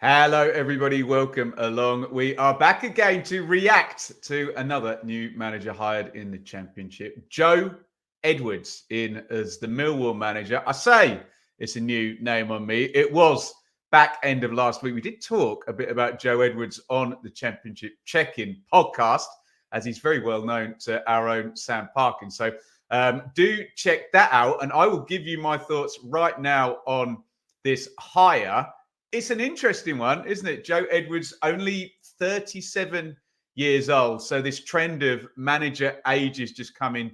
Hello, everybody. Welcome along. We are back again to react to another new manager hired in the Championship. Joe Edwards in as the Millwall manager. I say it's a new name on me. It was back end of last week. We did talk a bit about Joe Edwards on the Championship Check-In podcast, as he's very well known to our own Sam Parkin. So do check that out. And I will give you my thoughts right now on this hire. It's an interesting one, isn't it? Joe Edwards, only 37 years old. So this trend of manager age is just coming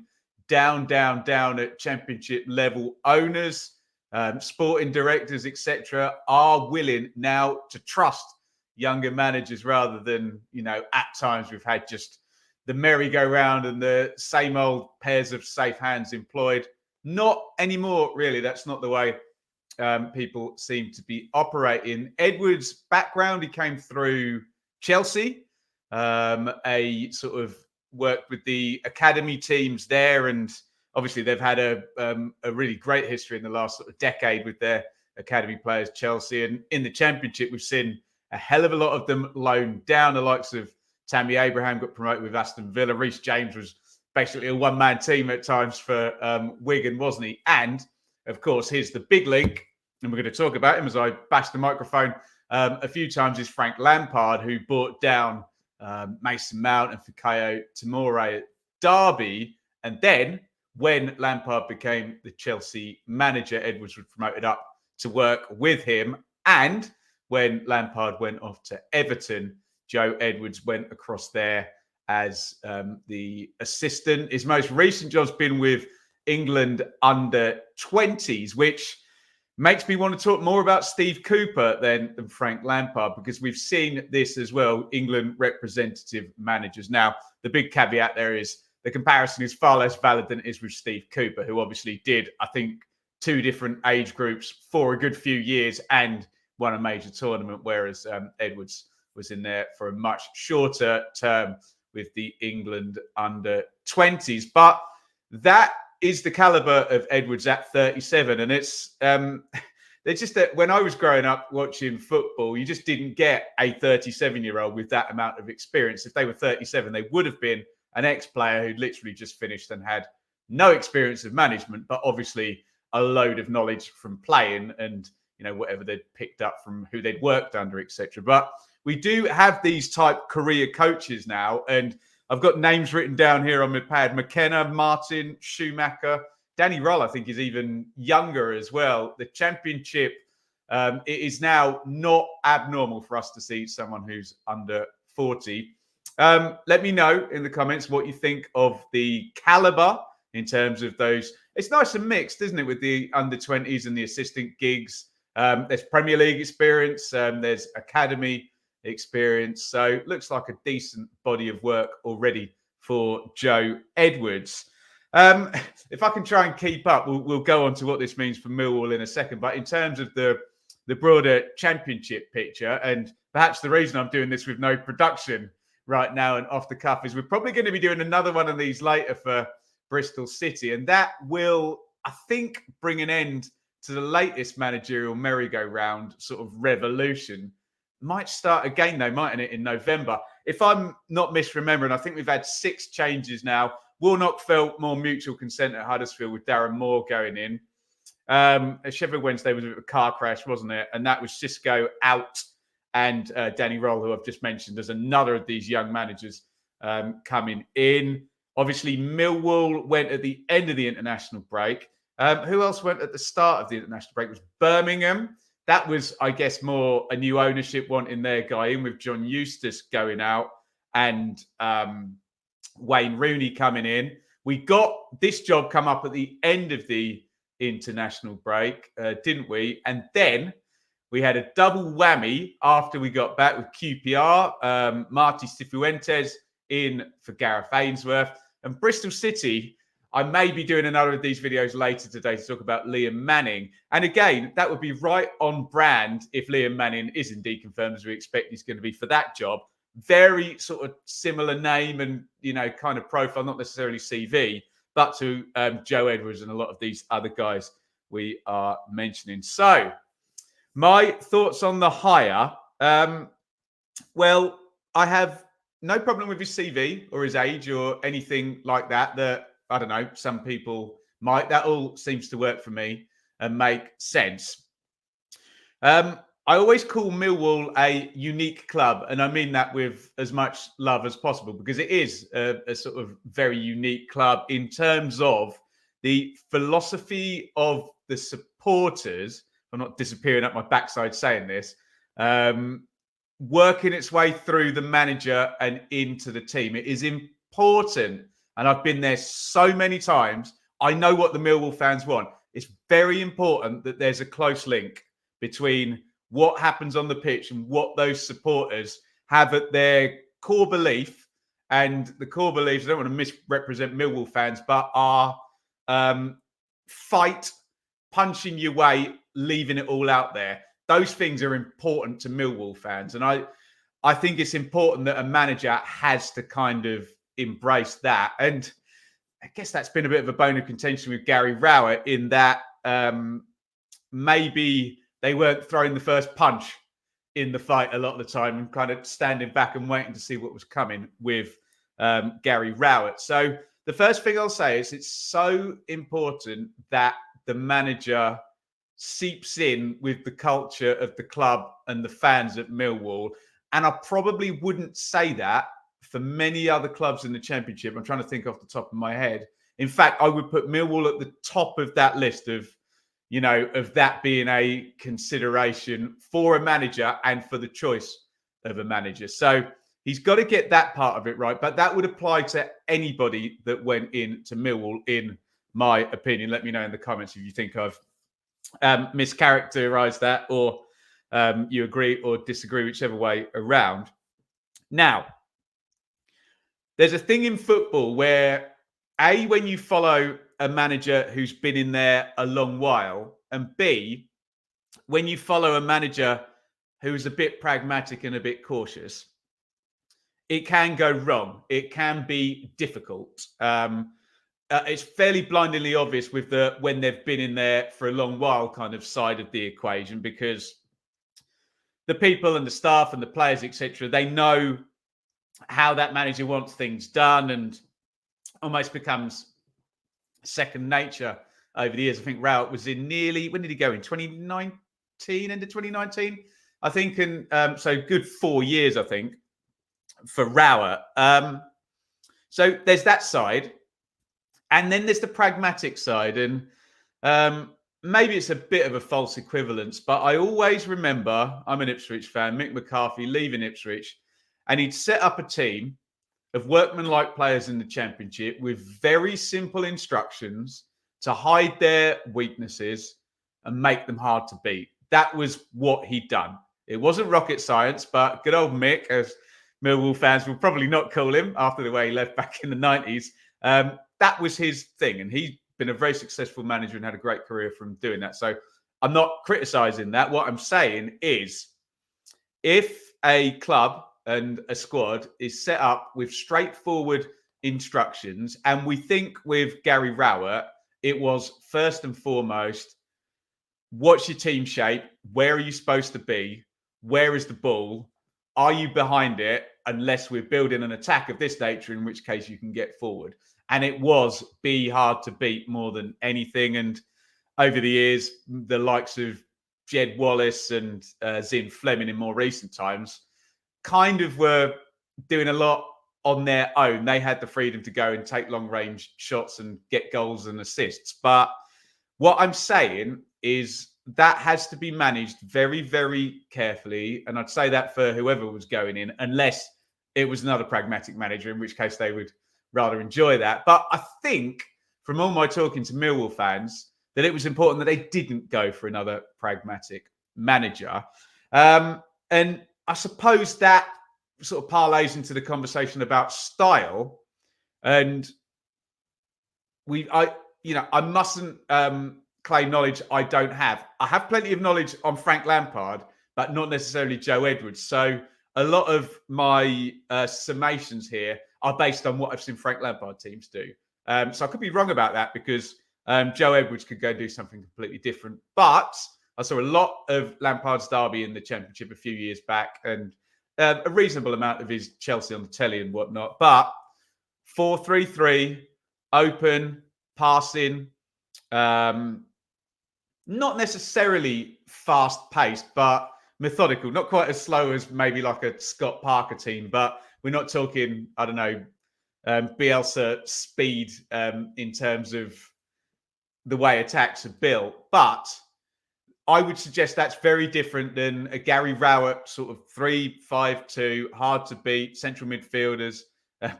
down at Championship level. Owners, sporting directors, etc., are willing now to trust younger managers rather than, at times we've had just the merry-go-round and the same old pairs of safe hands employed. Not anymore, really. That's not the way people seem to be operating. Edwards' background, he came through Chelsea, a sort of worked with the academy teams there, and obviously they've had a really great history in the last sort of decade with their academy players, Chelsea. And in the Championship, we've seen a hell of a lot of them loaned down. The likes of Tammy Abraham got promoted with Aston Villa. Reece James was basically a one-man team at times for Wigan, wasn't he? And, of course, here's the big link, and we're going to talk about him as I bash the microphone a few times, is Frank Lampard, who brought down Mason Mount and Fikayo Tomori at Derby. And then when Lampard became the Chelsea manager, Edwards was promoted up to work with him. And when Lampard went off to Everton, Joe Edwards went across there as the assistant. His most recent job's been with England under 20s, which makes me want to talk more about Steve Cooper than Frank Lampard, because we've seen this as well, England representative managers. Now, the big caveat there is the comparison is far less valid than it is with Steve Cooper, who obviously did, I think, 2 different age groups for a good few years and won a major tournament, whereas Edwards was in there for a much shorter term with the England under 20s. But that is the caliber of Edwards at 37. And it's they're just that when I was growing up watching football, you just didn't get a 37-year-old with that amount of experience. If they were 37, they would have been an ex-player who'd literally just finished and had no experience of management, but obviously a load of knowledge from playing and, whatever they'd picked up from who they'd worked under, etc. But we do have these type career coaches now, and I've got names written down here on my pad. McKenna, Martin, Schumacher, Danny Roll, I think, is even younger as well. The Championship, it is now not abnormal for us to see someone who's under 40. Let me know in the comments what you think of the caliber in terms of those. It's nice and mixed, isn't it, with the under 20s and the assistant gigs. There's Premier League experience. There's academy experience. So looks like a decent body of work already for Joe Edwards. If I can try and keep up, we'll go on to what this means for Millwall in a second. But in terms of the broader Championship picture, and perhaps the reason I'm doing this with no production right now and off the cuff, is we're probably going to be doing another one of these later for Bristol City. And that will, I think, bring an end to the latest managerial merry-go-round sort of revolution. Might start again, though, mightn't it, in November? If I'm not misremembering, I think we've had 6 changes now. Warnock felt more mutual consent at Huddersfield with Darren Moore going in. Sheffield Wednesday was a car crash, wasn't it? And that was Cisco out and Danny Roll, who I've just mentioned, as another of these young managers coming in. Obviously, Millwall went at the end of the international break. Who else went at the start of the international break? It was Birmingham. That was, I guess, more a new ownership wanting their guy in, with John Eustace going out and Wayne Rooney coming in. We got this job come up at the end of the international break, didn't we? And then we had a double whammy after we got back with QPR, Marty Cifuentes in for Gareth Ainsworth, and Bristol City. I may be doing another of these videos later today to talk about Liam Manning. And again, that would be right on brand if Liam Manning is indeed confirmed, as we expect he's going to be for that job. Very sort of similar name and, kind of profile, not necessarily CV, but to Joe Edwards and a lot of these other guys we are mentioning. So my thoughts on the hire Well, I have no problem with his CV or his age or anything like that. That, I don't know, some people might. That all seems to work for me and make sense. I always call Millwall a unique club, and I mean that with as much love as possible, because it is a sort of very unique club in terms of the philosophy of the supporters. I'm not disappearing up my backside saying this. Working its way through the manager and into the team. It is important, and I've been there so many times. I know what the Millwall fans want. It's very important that there's a close link between what happens on the pitch and what those supporters have at their core belief. And the core beliefs, I don't want to misrepresent Millwall fans, but are fight, punching your way, leaving it all out there. Those things are important to Millwall fans. And I think it's important that a manager has to kind of embrace that. And I guess that's been a bit of a bone of contention with Gary Rowett in that maybe they weren't throwing the first punch in the fight a lot of the time and kind of standing back and waiting to see what was coming with Gary Rowett. So the first thing I'll say is it's so important that the manager seeps in with the culture of the club and the fans at Millwall. And I probably wouldn't say that for many other clubs in the Championship. I'm trying to think off the top of my head. In fact, I would put Millwall at the top of that list of, you know, of that being a consideration for a manager and for the choice of a manager. So he's got to get that part of it right. But that would apply to anybody that went into Millwall, in my opinion. Let me know in the comments if you think I've mischaracterized that, or you agree or disagree, whichever way around. Now, there's a thing in football where, A, when you follow a manager who's been in there a long while, and B, when you follow a manager who's a bit pragmatic and a bit cautious, it can go wrong. It can be difficult. It's fairly blindingly obvious with the when they've been in there for a long while kind of side of the equation, because the people and the staff and the players, etc., they know how that manager wants things done, and almost becomes second nature over the years. I think Rowett was in nearly, when did he go in? 2019, end of 2019, I think. And so good 4 years, I think, for Rowett. So there's that side. And then there's the pragmatic side. And maybe it's a bit of a false equivalence, but I always remember, I'm an Ipswich fan, Mick McCarthy leaving Ipswich, and he'd set up a team of workmanlike players in the Championship with very simple instructions to hide their weaknesses and make them hard to beat. That was what he'd done. It wasn't rocket science, but good old Mick, as Millwall fans will probably not call him after the way he left back in the 90s, that was his thing. And he's been a very successful manager and had a great career from doing that. So I'm not criticising that. What I'm saying is, if a club and a squad is set up with straightforward instructions, and we think with Gary Rowett, it was first and foremost, what's your team shape? Where are you supposed to be? Where is the ball? Are you behind it? Unless we're building an attack of this nature, in which case you can get forward. And it was be hard to beat more than anything. And over the years, the likes of Jed Wallace and Zin Fleming in more recent times kind of were doing a lot on their own. They had the freedom to go and take long range shots and get goals and assists. But what I'm saying is that has to be managed very, very carefully. And I'd say that for whoever was going in, unless it was another pragmatic manager, in which case they would rather enjoy that. But I think from all my talking to Millwall fans, that it was important that they didn't go for another pragmatic manager. And I suppose that sort of parlays into the conversation about style. And I mustn't claim knowledge I don't have. I have plenty of knowledge on Frank Lampard, but not necessarily Joe Edwards. So a lot of my summations here are based on what I've seen Frank Lampard teams do. So I could be wrong about that, because Joe Edwards could go do something completely different. But I saw a lot of Lampard's Derby in the Championship a few years back, and a reasonable amount of his Chelsea on the telly and whatnot. But 4-3-3, open, passing, not necessarily fast-paced, but methodical. Not quite as slow as maybe like a Scott Parker team, but we're not talking, I don't know, Bielsa speed in terms of the way attacks are built. But I would suggest that's very different than a Gary Rowett sort of 3-5-2, hard to beat, central midfielders.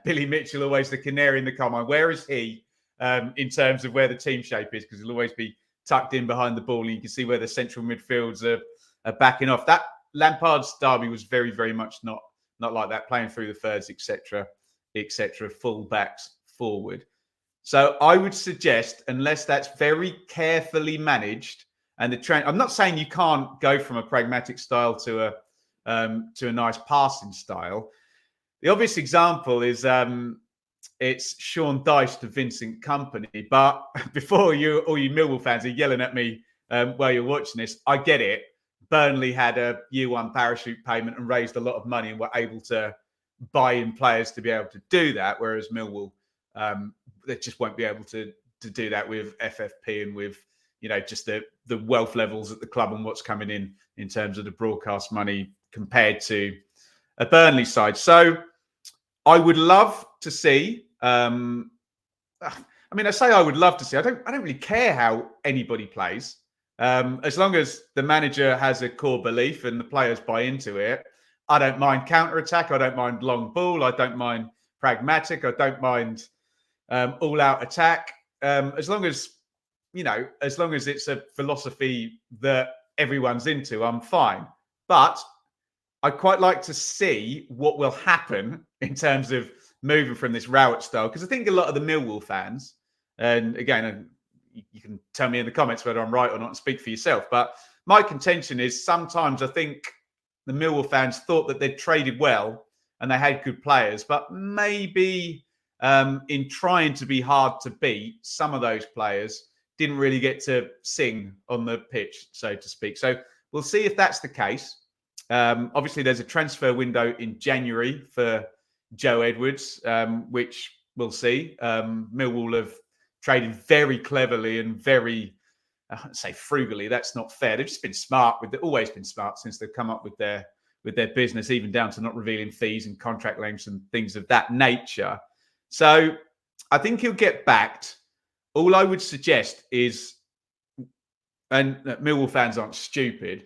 Billy Mitchell, always the canary in the coal mine. Where is he in terms of where the team shape is? Because he'll always be tucked in behind the ball, and you can see where the central midfields are backing off. That Lampard's Derby was very, very much not like that, playing through the thirds, etc., full backs forward. So I would suggest, unless that's very carefully managed, and I'm not saying you can't go from a pragmatic style to a nice passing style. The obvious example is it's Sean Dyche to Vincent Kompany. But before all you Millwall fans are yelling at me while you're watching this, I get it. Burnley had a year one parachute payment and raised a lot of money and were able to buy in players to be able to do that, whereas Millwall they just won't be able to do that with FFP and with just the wealth levels at the club and what's coming in terms of the broadcast money compared to a Burnley side. So I would love to see. I say I would love to see. I don't really care how anybody plays, as long as the manager has a core belief and the players buy into it. I don't mind counter-attack. I don't mind long ball. I don't mind pragmatic. I don't mind all-out attack. As long as it's a philosophy that everyone's into, I'm fine. But I'd quite like to see what will happen in terms of moving from this Rowett style, because I think a lot of the Millwall fans, and again, you can tell me in the comments whether I'm right or not and speak for yourself, but my contention is sometimes I think the Millwall fans thought that they'd traded well and they had good players, but maybe in trying to be hard to beat, some of those players didn't really get to sing on the pitch, so to speak. So we'll see if that's the case. Obviously, there's a transfer window in January for Joe Edwards, which we'll see. Millwall have traded very cleverly and very, I wouldn't say frugally. That's not fair. They've just been smart. Always been smart since they've come up with their business, even down to not revealing fees and contract lengths and things of that nature. So I think he'll get backed. All I would suggest is, and Millwall fans aren't stupid,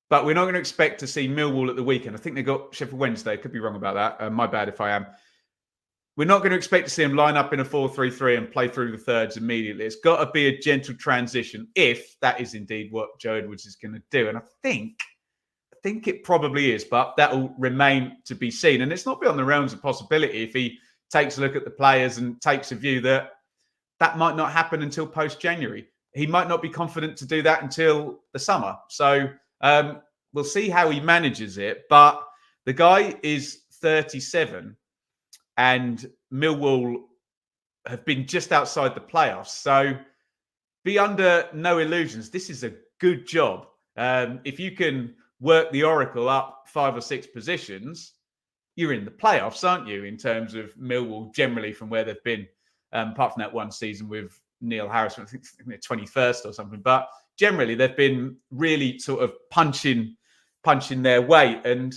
but we're not going to expect to see Millwall at the weekend. I think they got Sheffield Wednesday. Could be wrong about that. My bad if I am. We're not going to expect to see them line up in a 4-3-3 and play through the thirds immediately. It's got to be a gentle transition, if that is indeed what Joe Edwards is going to do. And I think it probably is, but that will remain to be seen. And it's not beyond the realms of possibility if he takes a look at the players and takes a view that might not happen until post-January. He might not be confident to do that until the summer. So we'll see how he manages it. But the guy is 37 and Millwall have been just outside the playoffs. So be under no illusions. This is a good job. If you can work the Oracle up 5 or 6 positions, you're in the playoffs, aren't you, in terms of Millwall generally from where they've been, apart from that one season with Neil Harris, I think they're 21st or something. But generally, they've been really sort of punching their weight. And,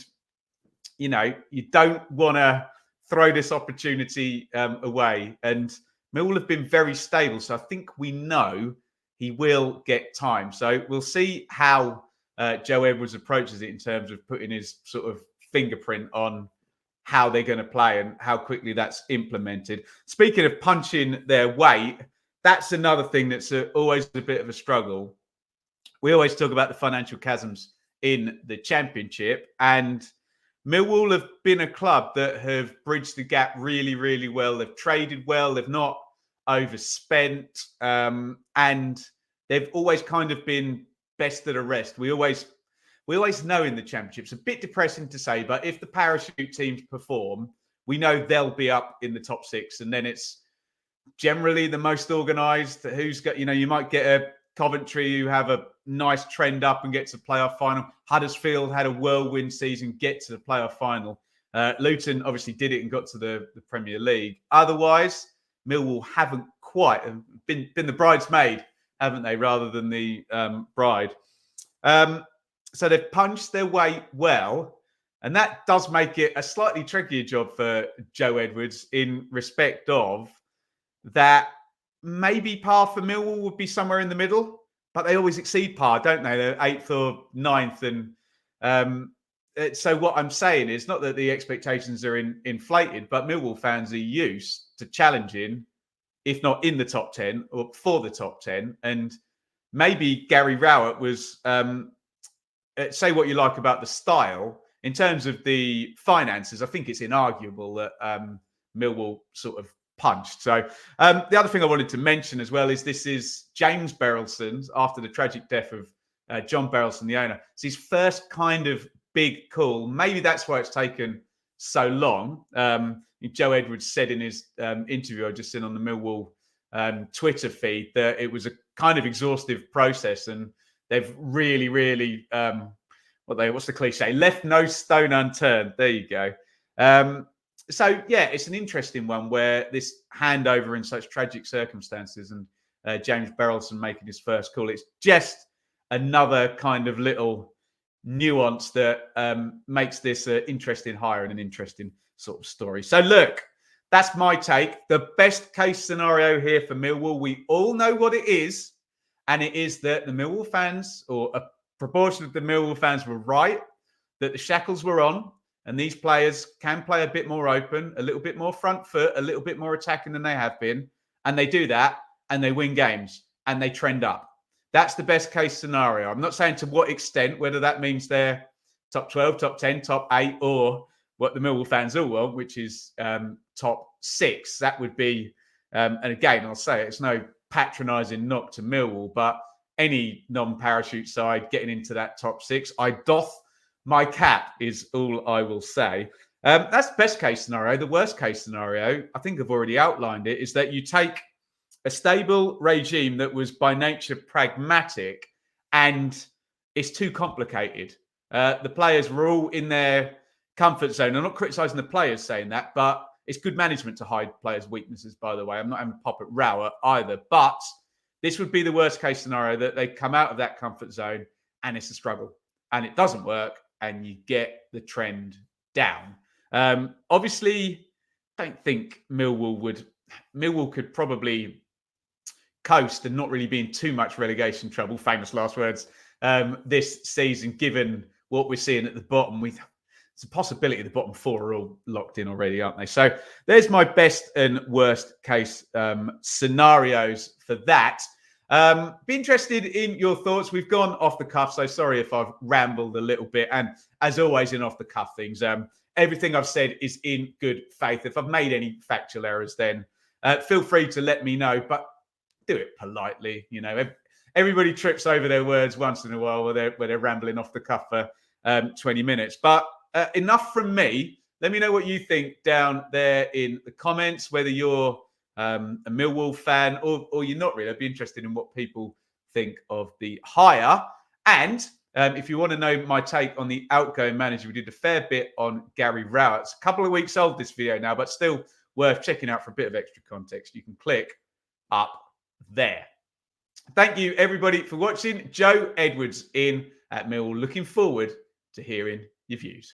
you don't want to throw this opportunity away. And Millwall have been very stable. So I think we know he will get time. So we'll see how Joe Edwards approaches it in terms of putting his sort of fingerprint on how they're going to play and how quickly that's implemented. Speaking of punching their weight, that's another thing that's always a bit of a struggle. We always talk about the financial chasms in the Championship, and Millwall have been a club that have bridged the gap really, really well. They've traded well. They've not overspent, and they've always kind of been best of the rest. We always know in the Championship, it's a bit depressing to say, but if the parachute teams perform, we know they'll be up in the top 6. And then it's generally the most organised. Who's got, you might get Coventry, who have a nice trend up and get to the playoff final. Huddersfield had a whirlwind season, get to the playoff final. Luton obviously did it and got to the Premier League. Otherwise, Millwall haven't quite been the bridesmaid, haven't they, rather than the bride. So they've punched their way well, and that does make it a slightly trickier job for Joe Edwards in respect of that maybe par for Millwall would be somewhere in the middle, but they always exceed par, don't they? They're 8th or 9th. And so what I'm saying is not that the expectations are inflated, but Millwall fans are used to challenging, if not in the top 10, or for the top 10. And maybe Gary Rowett was, say what you like about the style, in terms of the finances, I think it's inarguable that Millwall sort of punched. So the other thing I wanted to mention as well is this is James Berylson's, after the tragic death of John Berylson, the owner. It's his first kind of big call. Maybe that's why it's taken so long. Joe Edwards said in his interview I just seen on the Millwall Twitter feed that it was a kind of exhaustive process, and they've really what's the cliche? Left no stone unturned. There you go. So, yeah, it's an interesting one where this handover in such tragic circumstances and James Berylson making his first call, it's just another kind of little nuance that makes this an interesting hire and an interesting sort of story. So, look, that's my take. The best case scenario here for Millwall, we all know what it is, and it is that the Millwall fans, or a proportion of the Millwall fans, were right, that the shackles were on, and these players can play a bit more open, a little bit more front foot, a little bit more attacking than they have been. And they do that, and they win games, and they trend up. That's the best case scenario. I'm not saying to what extent, whether that means they're top 12, top 10, top 8, or what the Millwall fans all want, which is top 6. That would be, and again, I'll say it's no patronising knock to Millwall, but any non-parachute side getting into that top 6, I doth my cap, is all I will say. That's the best case scenario. The worst case scenario, I think I've already outlined it, is that you take a stable regime that was by nature pragmatic, and it's too complicated. The players were all in their comfort zone. I'm not criticising the players saying that, but it's good management to hide players' weaknesses, by the way. I'm not having a pop at Rowett either, but this would be the worst case scenario, that they come out of that comfort zone and it's a struggle and it doesn't work, and you get the trend down. Obviously, I don't think Millwall could probably coast and not really be in too much relegation trouble, famous last words, this season, given what we're seeing at the bottom. It's a possibility the bottom 4 are all locked in already, aren't they? So there's my best and worst case scenarios for that. Be interested in your thoughts. We've gone off the cuff, so sorry if I've rambled a little bit. And as always, in off the cuff things, everything I've said is in good faith. If I've made any factual errors, then feel free to let me know, but do it politely. You know, everybody trips over their words once in a while where they're rambling off the cuff for 20 minutes. But enough from me. Let me know what you think down there in the comments, whether you're a Millwall fan or you're not really. I'd be interested in what people think of the hire. And if you want to know my take on the outgoing manager, we did a fair bit on Gary Rowett. It's a couple of weeks old, this video now, but still worth checking out for a bit of extra context. You can click up there. Thank you, everybody, for watching. Joe Edwards in at Millwall. Looking forward to hearing your views.